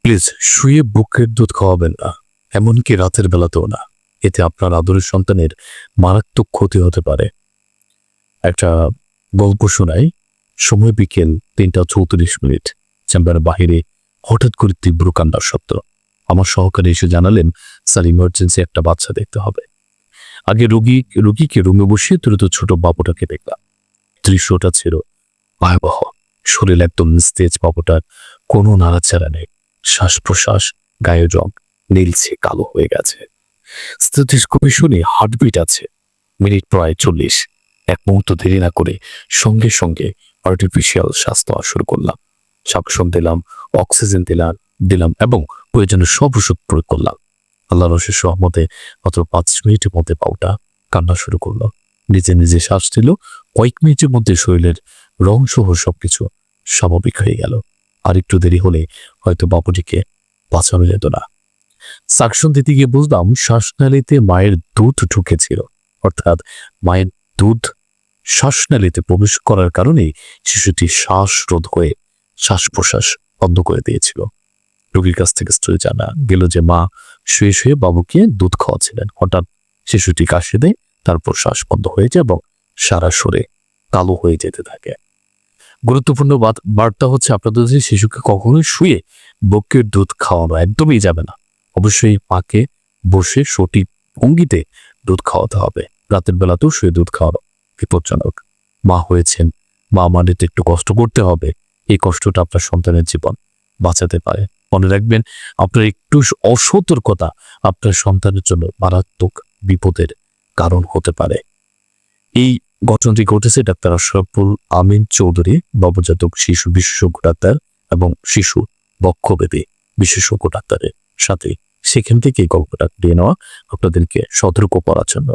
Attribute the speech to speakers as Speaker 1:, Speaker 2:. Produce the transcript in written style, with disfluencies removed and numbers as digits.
Speaker 1: Please শুয়ে বুকের দুধ খাওয়াবেন না, এমনকি রাতের বেলাতেও না। এতে আপনার আদরের সন্তানের মারাত্মক ক্ষতি হতে পারে। একটা গল্প শোনাই। সময় বিকেল ৩:৩৪। চেম্বারের বাহিরে হঠাৎ করে তীব্র কান্নার শব্দ। আমার সহকারী এসে জানালেন, স্যার ইমার্জেন্সি একটা বাচ্চা দেখতে হবে। আগে রুগীকে রুমে বসিয়ে দ্রুত ছোট বাবুটাকে দেখলাম। দৃশ্যটা ছিল ভয়াবহ। শরীর একদম নিস্তেজ, বাবুটার কোনো নাড়াচাড়া নেই। শ্বাস প্রশ্বাস, গায়ের রং নীলচে কালো হয়ে গেছে। স্টেথোস্কোপে শুনে হার্টবিট আছে। মিনিট প্রায় 40। এক মুহূর্ত দেরি না করে সঙ্গে সঙ্গে আর্টিফিশিয়াল শ্বাস নেওয়া শুরু করলাম। সাকশন দিলাম, অক্সিজেন দিলাম এবং প্রয়োজনে সব ওষুধ প্রয়োগ করলাম। আল্লাহর অশেষ রহমতে মাত্র 5 মিনিটের মধ্যে পাউটা কান্না শুরু করলো। নিজে নিজে শ্বাস দিল। কয়েক মিনিটের মধ্যে শরীরের রং সহ সবকিছু স্বাভাবিক হয়ে গেল। আর একটু দেরি হলে হয়তো বাবুটিকে বাঁচানো যেত না। সাকশন দিতে গিয়ে বুঝলাম শ্বাসনালীতে মায়ের দুধ ঢুকেছিল, অর্থাৎ মায়ের দুধ শ্বাসনালীতে প্রবেশ করার কারণে শিশুটি শ্বাসরোধ হয়ে শ্বাস প্রশ্বাস বন্ধ করে দিয়েছিল। রোগীর কাছ থেকে স্টোরি জানা গেল যে মা শুয়ে শুয়ে বাবুকে দুধ খাওয়াচ্ছিলেন। হঠাৎ শিশুটি কাশি দেয়, তারপর শ্বাস বন্ধ হয়ে যায় এবং সারা শরীরে কালো হয়ে যেতে থাকে। গুরুত্বপূর্ণ বার্তা হচ্ছে, আপনাদের শিশুকে কখনোই শুয়ে বুকের দুধ খাওয়ানো একদমই যাবে না। অবশ্যই মাকে বসে সঠিক ভঙ্গিতে দুধ খাওয়াতে হবে। রাতের বেলাতেও শুয়ে দুধ খাওয়ানো বিপজ্জনক। মা হয়েছেন, মা আমাদের একটু কষ্ট করতে হবে। এই কষ্টটা আপনার সন্তানের জীবন বাঁচাতে পারে। মনে রাখবেন, আপনার একটু অসতর্কতা আপনার সন্তানের জন্য মারাত্মক বিপদের কারণ হতে পারে। এই ঘটনাটি ঘটেছে ডাক্তার আশরাফুল আমিন চৌধুরী, নবজাতক শিশু বিশেষজ্ঞ ডাক্তার এবং শিশু বক্ষব্যাধি বিশেষজ্ঞ ডাক্তারের সাথে। সেখান থেকে এই গল্পটা দিয়ে নেওয়া, আপনাদেরকে সতর্ক করার জন্য।